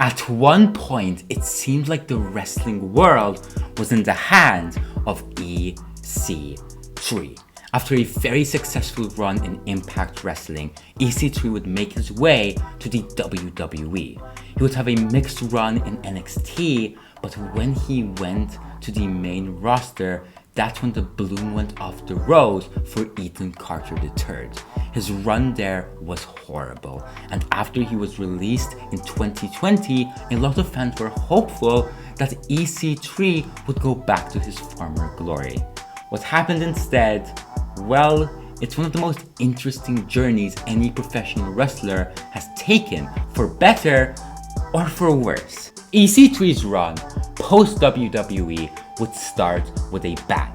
At one point, it seemed like the wrestling world was in the hands of EC3. After a very successful run in Impact Wrestling, EC3 would make his way to the WWE. He would have a mixed run in NXT, but when he went to the main roster, that's when the balloon went off the rose for Ethan Carter III. His run there was horrible, and after he was released in 2020, a lot of fans were hopeful that EC3 would go back to his former glory. What happened instead? Well, it's one of the most interesting journeys any professional wrestler has taken, for better or for worse. EC3's run post-WWE would start with a bang.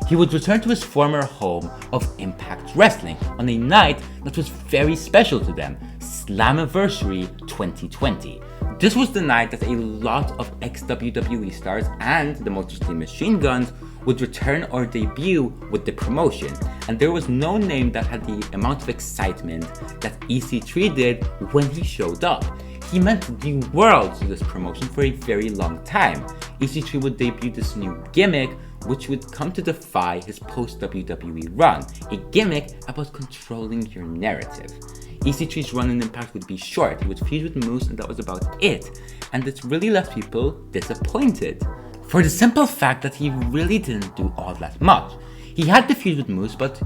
He would return to his former home of Impact Wrestling on a night that was very special to them, Slammiversary 2020. This was the night that a lot of ex-WWE stars and the Motor City Machine Guns would return or debut with the promotion, and there was no name that had the amount of excitement that EC3 did when he showed up. He meant the world to this promotion for a very long time. EC3 would debut this new gimmick, which would come to defy his post-WWE run, a gimmick about controlling your narrative. EC3's run in Impact would be short. He would feud with Moose and that was about it, and it really left people disappointed. For the simple fact that he really didn't do all that much. He had the feud with Moose, but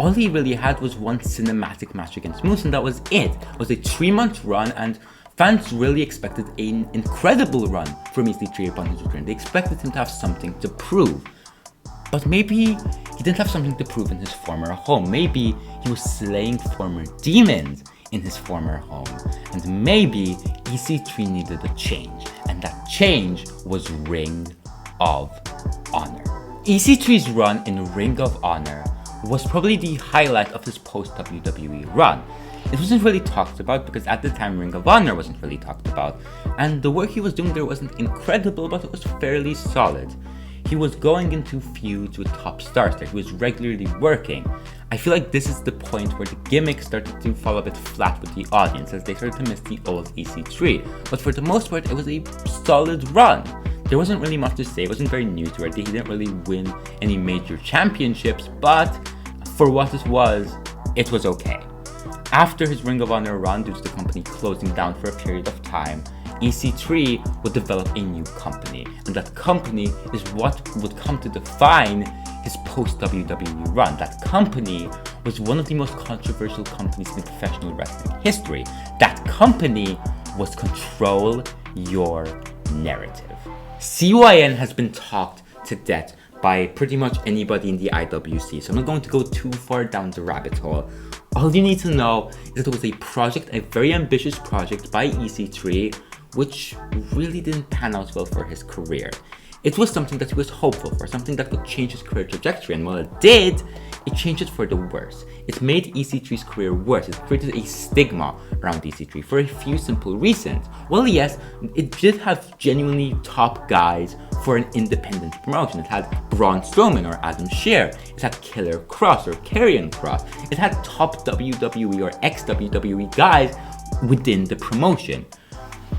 all he really had was one cinematic match against Moose, and that was it. It was a 3-month run, and fans really expected an incredible run from EC3 upon his return. They expected him to have something to prove. But maybe he didn't have something to prove in his former home. Maybe he was slaying former demons in his former home. And maybe EC3 needed a change. And that change was Ring of Honor. EC3's run in Ring of Honor was probably the highlight of his post-WWE run. It wasn't really talked about because at the time Ring of Honor wasn't really talked about, and the work he was doing there wasn't incredible, but it was fairly solid. He was going into feuds with top stars that he was regularly working. I feel like this is the point where the gimmick started to fall a bit flat with the audience as they started to miss the old EC3, but for the most part it was a solid run. There wasn't really much to say, it wasn't very newsworthy, he didn't really win any major championships, but for what it was okay. After his Ring of Honor run, due to the company closing down for a period of time, EC3 would develop a new company, and that company is what would come to define his post-WWE run. That company was one of the most controversial companies in professional wrestling history. That company was Control Your Narrative. CYN has been talked to death by pretty much anybody in the IWC, so I'm not going to go too far down the rabbit hole. All you need to know is that it was a project, a very ambitious project by EC3, which really didn't pan out well for his career. It was something that he was hopeful for, something that could change his career trajectory, and while it did, it changed it for the worse. It made EC3's career worse. It created a stigma around EC3 for a few simple reasons. Well, yes, it did have genuinely top guys for an independent promotion. It had Braun Strowman or Adam Scherr. It had Killer Kross or Karrion Kross. It had top WWE or ex-WWE guys within the promotion.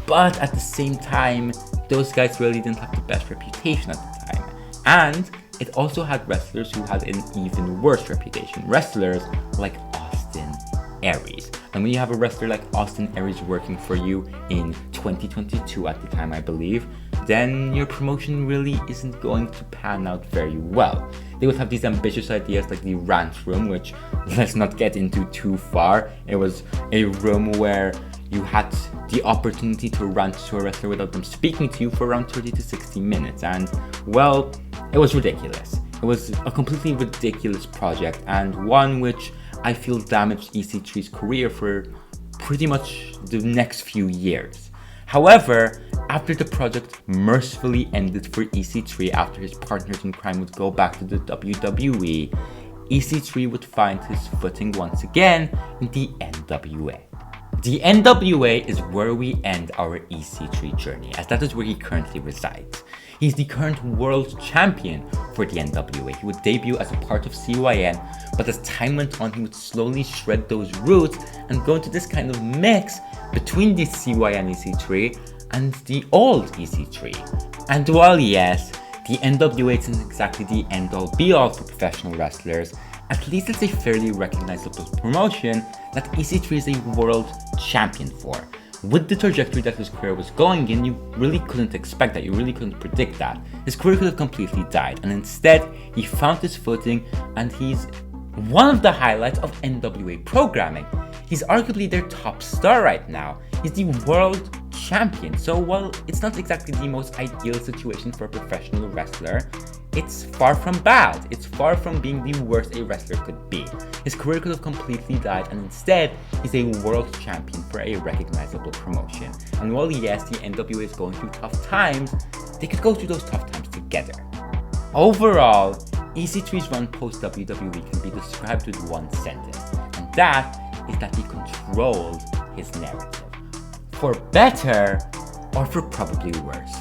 But at the same time, those guys really didn't have the best reputation at the time. And it also had wrestlers who had an even worse reputation. Wrestlers like Austin Aries. And when you have a wrestler like Austin Aries working for you in 2022 at the time, I believe, then your promotion really isn't going to pan out very well. They would have these ambitious ideas like the rant room, which let's not get into too far. It was a room where you had the opportunity to rant to a wrestler without them speaking to you for around 30 to 60 minutes. And, well, it was ridiculous. It was a completely ridiculous project, and one which I feel damaged EC3's career for pretty much the next few years. However, after the project mercifully ended for EC3 after his partners in crime would go back to the WWE, EC3 would find his footing once again in the NWA. The NWA is where we end our EC3 journey, as that is where he currently resides. He's the current world champion for the NWA. He would debut as a part of CYN, but as time went on, he would slowly shred those roots and go into this kind of mix between the CYN EC3 and the old EC3. And while yes, the NWA isn't exactly the end-all be-all for professional wrestlers, at least it's a fairly recognizable promotion that EC3 is a world champion for. With the trajectory that his career was going in, you really couldn't expect that, you really couldn't predict that. His career could have completely died, and instead, he found his footing, and he's one of the highlights of NWA programming. He's arguably their top star right now. He's the world champion, so while it's not exactly the most ideal situation for a professional wrestler, it's far from bad. It's far from being the worst a wrestler could be. His career could have completely died, and instead, he's a world champion for a recognizable promotion. And while yes, the NWA is going through tough times, they could go through those tough times together. Overall, EC3's run post-WWE can be described with one sentence, and that is that he controlled his narrative. For better, or for probably worse.